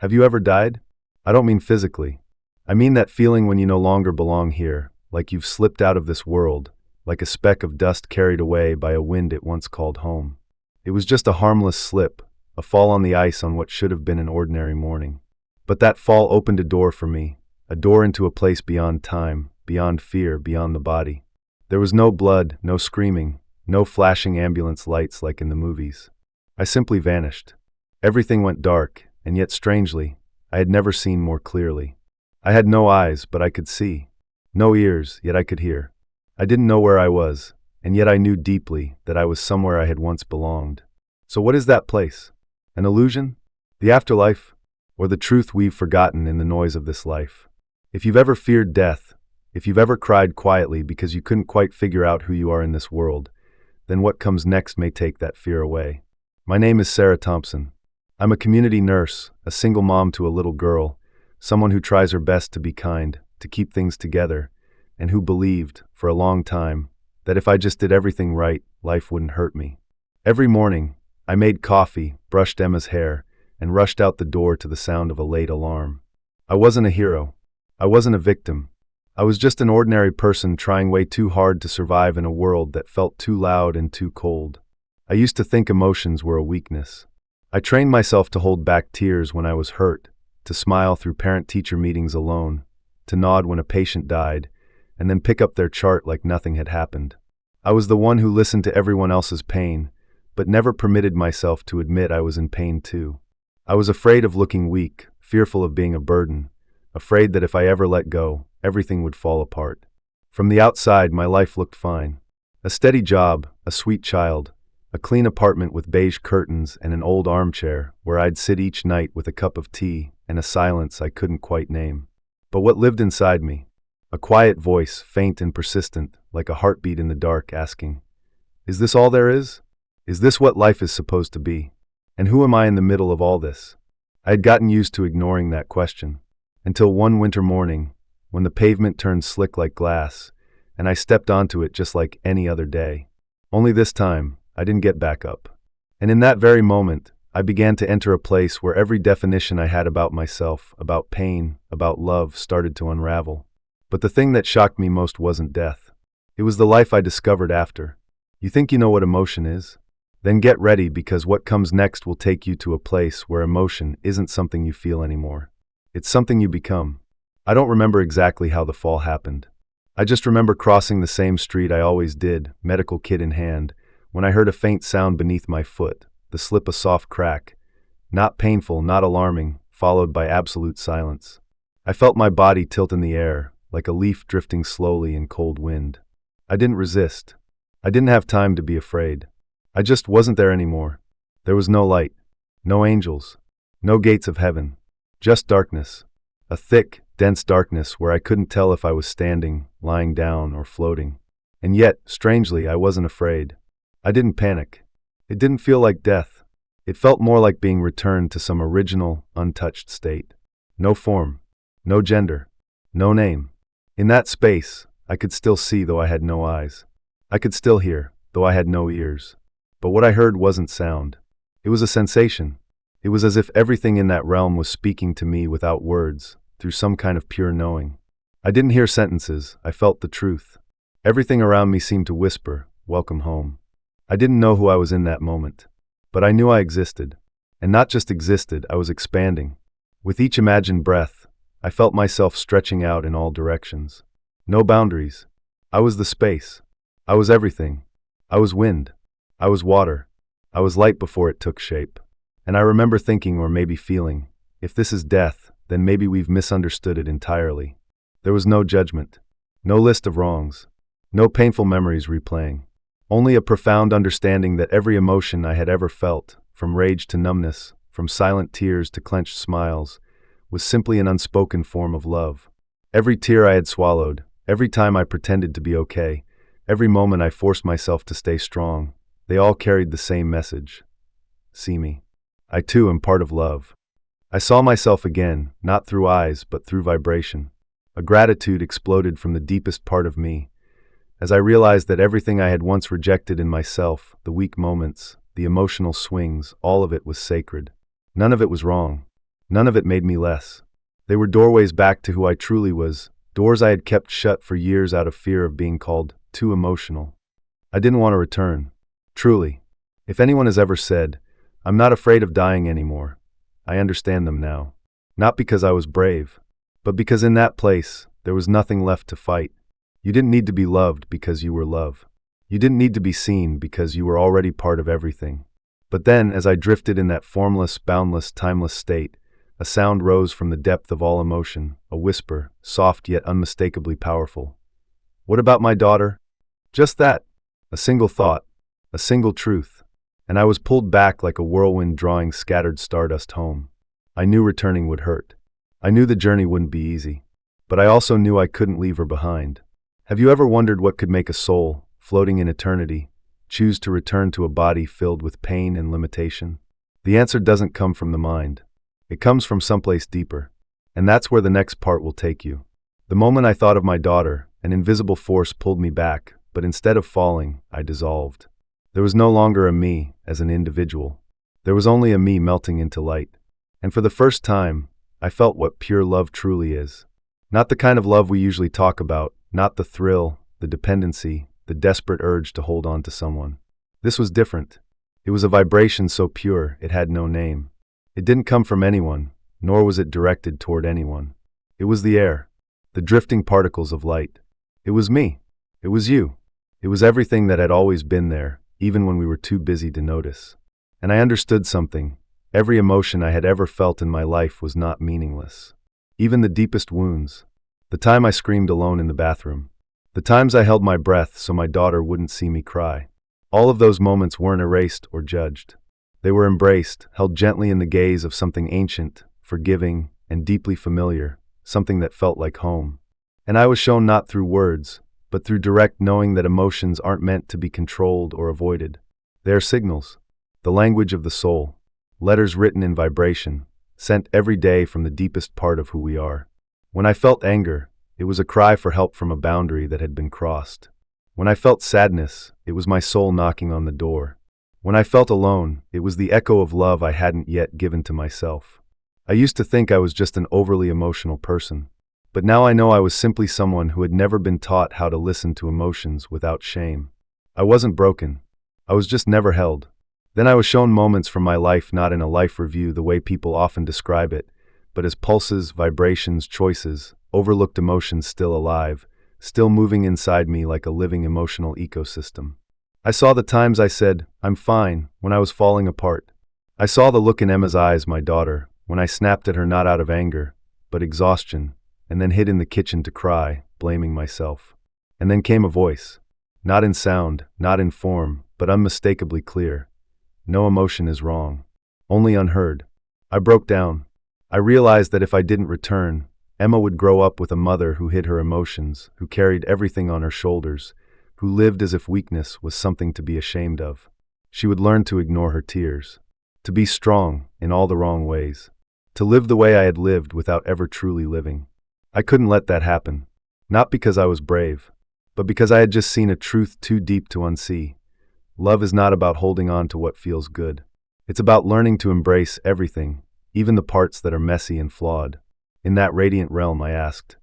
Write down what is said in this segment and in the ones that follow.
Have you ever died? I don't mean physically. I mean that feeling when you no longer belong here, like you've slipped out of this world, like a speck of dust carried away by a wind it once called home. It was just a harmless slip, a fall on the ice on what should have been an ordinary morning. But that fall opened a door for me, a door into a place beyond time, beyond fear, beyond the body. There was no blood, no screaming, no flashing ambulance lights like in the movies. I simply vanished. Everything went dark, and yet strangely, I had never seen more clearly. I had no eyes, but I could see. No ears, yet I could hear. I didn't know where I was, and yet I knew deeply that I was somewhere I had once belonged. So what is that place? An illusion? The afterlife? Or the truth we've forgotten in the noise of this life? If you've ever feared death, if you've ever cried quietly because you couldn't quite figure out who you are in this world, then what comes next may take that fear away. My name is Sarah Thompson. I'm a community nurse, a single mom to a little girl, someone who tries her best to be kind, to keep things together, and who believed, for a long time, that if I just did everything right, life wouldn't hurt me. Every morning, I made coffee, brushed Emma's hair, and rushed out the door to the sound of a late alarm. I wasn't a hero. I wasn't a victim. I was just an ordinary person trying way too hard to survive in a world that felt too loud and too cold. I used to think emotions were a weakness. I trained myself to hold back tears when I was hurt, to smile through parent-teacher meetings alone, to nod when a patient died, and then pick up their chart like nothing had happened. I was the one who listened to everyone else's pain, but never permitted myself to admit I was in pain too. I was afraid of looking weak, fearful of being a burden, afraid that if I ever let go, everything would fall apart. From the outside, my life looked fine. A steady job, a sweet child, a clean apartment with beige curtains and an old armchair where I'd sit each night with a cup of tea and a silence I couldn't quite name. But what lived inside me? A quiet voice, faint and persistent, like a heartbeat in the dark, asking, "Is this all there is? Is this what life is supposed to be? And who am I in the middle of all this?" I had gotten used to ignoring that question, until one winter morning, when the pavement turned slick like glass, and I stepped onto it just like any other day. Only this time, I didn't get back up. And in that very moment, I began to enter a place where every definition I had about myself, about pain, about love, started to unravel. But the thing that shocked me most wasn't death. It was the life I discovered after. You think you know what emotion is? Then get ready, because what comes next will take you to a place where emotion isn't something you feel anymore. It's something you become. I don't remember exactly how the fall happened. I just remember crossing the same street I always did, medical kit in hand, when I heard a faint sound beneath my foot, the slip a soft crack. Not painful, not alarming, followed by absolute silence. I felt my body tilt in the air, like a leaf drifting slowly in cold wind. I didn't resist. I didn't have time to be afraid. I just wasn't there anymore. There was no light, no angels, no gates of heaven, just darkness. A thick, dense darkness where I couldn't tell if I was standing, lying down, or floating. And yet, strangely, I wasn't afraid. I didn't panic. It didn't feel like death. It felt more like being returned to some original, untouched state. No form, no gender, no name. In that space, I could still see, though I had no eyes. I could still hear, though I had no ears. But what I heard wasn't sound. It was a sensation. It was as if everything in that realm was speaking to me without words, through some kind of pure knowing. I didn't hear sentences, I felt the truth. Everything around me seemed to whisper, "Welcome home." I didn't know who I was in that moment, but I knew I existed. And not just existed, I was expanding. With each imagined breath, I felt myself stretching out in all directions. No boundaries. I was the space. I was everything. I was wind. I was water. I was light before it took shape. And I remember thinking, or maybe feeling, if this is death, then maybe we've misunderstood it entirely. There was no judgment, no list of wrongs, no painful memories replaying. Only a profound understanding that every emotion I had ever felt, from rage to numbness, from silent tears to clenched smiles, was simply an unspoken form of love. Every tear I had swallowed, every time I pretended to be okay, every moment I forced myself to stay strong, they all carried the same message. See me. I too am part of love. I saw myself again, not through eyes, but through vibration. A gratitude exploded from the deepest part of me, as I realized that everything I had once rejected in myself, the weak moments, the emotional swings, all of it was sacred. None of it was wrong. None of it made me less. They were doorways back to who I truly was, doors I had kept shut for years out of fear of being called too emotional. I didn't want to return. Truly. If anyone has ever said, "I'm not afraid of dying anymore," I understand them now. Not because I was brave, but because in that place, there was nothing left to fight. You didn't need to be loved because you were love. You didn't need to be seen because you were already part of everything. But then, as I drifted in that formless, boundless, timeless state, a sound rose from the depth of all emotion, a whisper, soft yet unmistakably powerful. What about my daughter? Just that. A single thought, a single truth. And I was pulled back like a whirlwind drawing scattered stardust home. I knew returning would hurt. I knew the journey wouldn't be easy. But I also knew I couldn't leave her behind. Have you ever wondered what could make a soul, floating in eternity, choose to return to a body filled with pain and limitation? The answer doesn't come from the mind. It comes from someplace deeper. And that's where the next part will take you. The moment I thought of my daughter, an invisible force pulled me back, but instead of falling, I dissolved. There was no longer a me as an individual. There was only a me melting into light. And for the first time, I felt what pure love truly is. Not the kind of love we usually talk about, not the thrill, the dependency, the desperate urge to hold on to someone. This was different. It was a vibration so pure it had no name. It didn't come from anyone, nor was it directed toward anyone. It was the air, the drifting particles of light. It was me. It was you. It was everything that had always been there, even when we were too busy to notice. And I understood something. Every emotion I had ever felt in my life was not meaningless. Even the deepest wounds. The time I screamed alone in the bathroom. The times I held my breath so my daughter wouldn't see me cry. All of those moments weren't erased or judged. They were embraced, held gently in the gaze of something ancient, forgiving, and deeply familiar, something that felt like home. And I was shown not through words, but through direct knowing that emotions aren't meant to be controlled or avoided. They are signals, the language of the soul, letters written in vibration, sent every day from the deepest part of who we are. When I felt anger, it was a cry for help from a boundary that had been crossed. When I felt sadness, it was my soul knocking on the door. When I felt alone, it was the echo of love I hadn't yet given to myself. I used to think I was just an overly emotional person. But now I know I was simply someone who had never been taught how to listen to emotions without shame. I wasn't broken. I was just never held. Then I was shown moments from my life not in a life review the way people often describe it, but as pulses, vibrations, choices, overlooked emotions still alive, still moving inside me like a living emotional ecosystem. I saw the times I said, "I'm fine," when I was falling apart. I saw the look in Emma's eyes, my daughter, when I snapped at her not out of anger, but exhaustion, and then hid in the kitchen to cry, blaming myself. And then came a voice. Not in sound, not in form, but unmistakably clear. No emotion is wrong. Only unheard. I broke down. I realized that if I didn't return, Emma would grow up with a mother who hid her emotions, who carried everything on her shoulders, who lived as if weakness was something to be ashamed of. She would learn to ignore her tears, to be strong in all the wrong ways, to live the way I had lived without ever truly living. I couldn't let that happen. Not because I was brave, but because I had just seen a truth too deep to unsee. Love is not about holding on to what feels good. It's about learning to embrace everything, even the parts that are messy and flawed. In that radiant realm, I asked,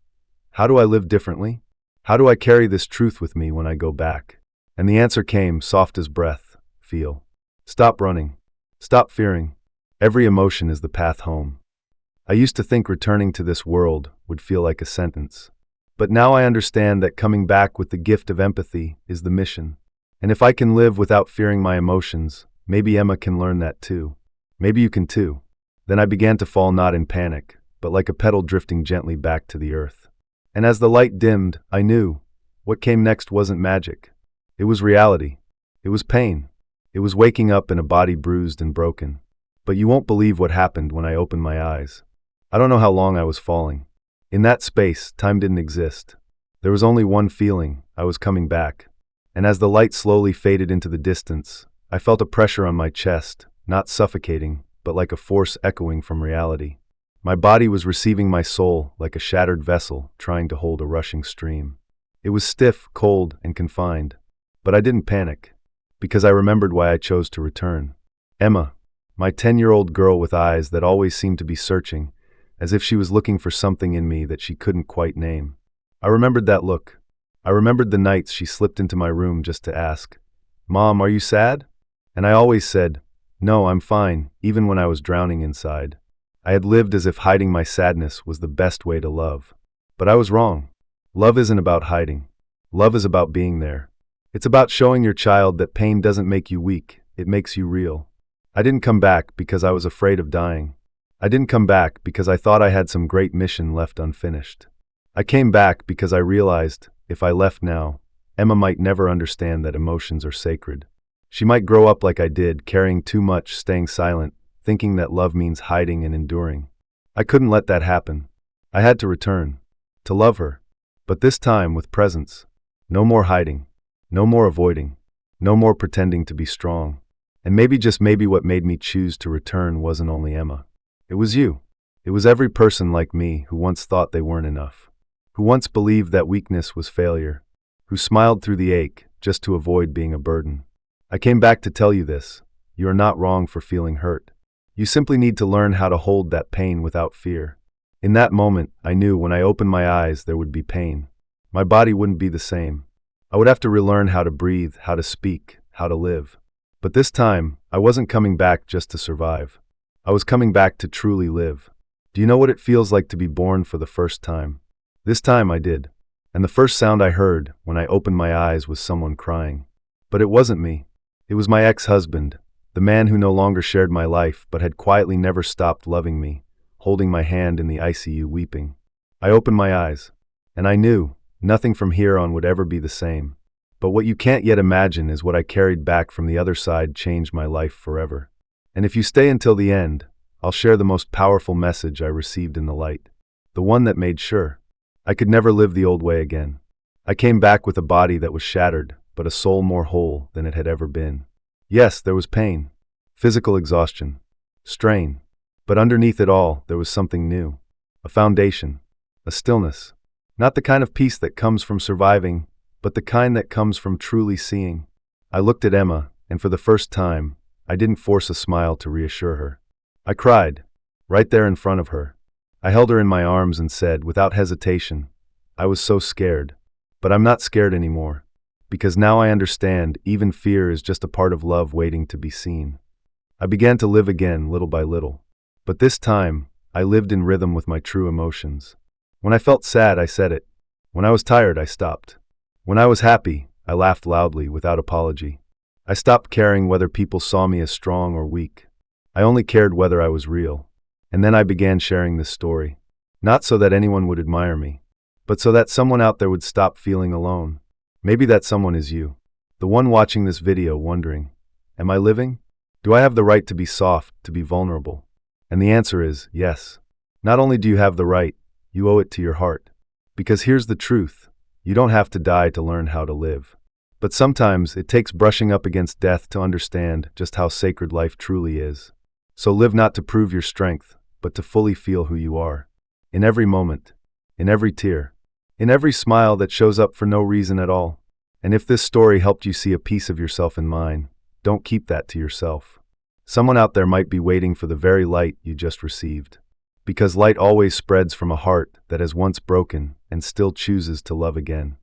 how do I live differently? How do I carry this truth with me when I go back? And the answer came, soft as breath, feel. Stop running. Stop fearing. Every emotion is the path home. I used to think returning to this world would feel like a sentence. But now I understand that coming back with the gift of empathy is the mission. And if I can live without fearing my emotions, maybe Emma can learn that too. Maybe you can too. Then I began to fall not in panic, but like a petal drifting gently back to the earth. And as the light dimmed, I knew what came next wasn't magic. It was reality. It was pain. It was waking up in a body bruised and broken. But you won't believe what happened when I opened my eyes. I don't know how long I was falling. In that space, time didn't exist. There was only one feeling: I was coming back. And as the light slowly faded into the distance, I felt a pressure on my chest, not suffocating, but like a force echoing from reality. My body was receiving my soul like a shattered vessel trying to hold a rushing stream. It was stiff, cold, and confined. But I didn't panic, because I remembered why I chose to return. Emma, My 10-year-old girl with eyes that always seemed to be searching, as if she was looking for something in me that she couldn't quite name. I remembered that look. I remembered the nights she slipped into my room just to ask, "Mom, are you sad?" And I always said, "No, I'm fine," even when I was drowning inside. I had lived as if hiding my sadness was the best way to love. But I was wrong. Love isn't about hiding. Love is about being there. It's about showing your child that pain doesn't make you weak, it makes you real. I didn't come back because I was afraid of dying. I didn't come back because I thought I had some great mission left unfinished. I came back because I realized, if I left now, Emma might never understand that emotions are sacred. She might grow up like I did, carrying too much, staying silent, thinking that love means hiding and enduring. I couldn't let that happen. I had to return. To love her. But this time with presence. No more hiding. No more avoiding. No more pretending to be strong. And maybe, just maybe, what made me choose to return wasn't only Emma. It was you. It was every person like me who once thought they weren't enough. Who once believed that weakness was failure. Who smiled through the ache just to avoid being a burden. I came back to tell you this. You are not wrong for feeling hurt. You simply need to learn how to hold that pain without fear. In that moment, I knew when I opened my eyes there would be pain. My body wouldn't be the same. I would have to relearn how to breathe, how to speak, how to live. But this time, I wasn't coming back just to survive. I was coming back to truly live. Do you know what it feels like to be born for the first time? This time I did. And the first sound I heard when I opened my eyes was someone crying. But it wasn't me. It was my ex-husband, the man who no longer shared my life but had quietly never stopped loving me, holding my hand in the ICU weeping. I opened my eyes, and I knew nothing from here on would ever be the same. But what you can't yet imagine is what I carried back from the other side changed my life forever. And if you stay until the end, I'll share the most powerful message I received in the light. The one that made sure I could never live the old way again. I came back with a body that was shattered, but a soul more whole than it had ever been. Yes, there was pain, physical exhaustion, strain, but underneath it all, there was something new. A foundation, a stillness. Not the kind of peace that comes from surviving, but the kind that comes from truly seeing. I looked at Emma, and for the first time, I didn't force a smile to reassure her. I cried, right there in front of her. I held her in my arms and said, without hesitation, I was so scared. But I'm not scared anymore. Because now I understand, even fear is just a part of love waiting to be seen. I began to live again, little by little. But this time, I lived in rhythm with my true emotions. When I felt sad, I said it. When I was tired, I stopped. When I was happy, I laughed loudly, without apology. I stopped caring whether people saw me as strong or weak. I only cared whether I was real. And then I began sharing this story. Not so that anyone would admire me, but so that someone out there would stop feeling alone. Maybe that someone is you. The one watching this video wondering, am I living? Do I have the right to be soft, to be vulnerable? And the answer is yes. Not only do you have the right, you owe it to your heart. Because here's the truth. You don't have to die to learn how to live. But sometimes it takes brushing up against death to understand just how sacred life truly is. So live not to prove your strength, but to fully feel who you are. In every moment, in every tear, in every smile that shows up for no reason at all. And if this story helped you see a piece of yourself in mine, don't keep that to yourself. Someone out there might be waiting for the very light you just received. Because light always spreads from a heart that has once broken and still chooses to love again.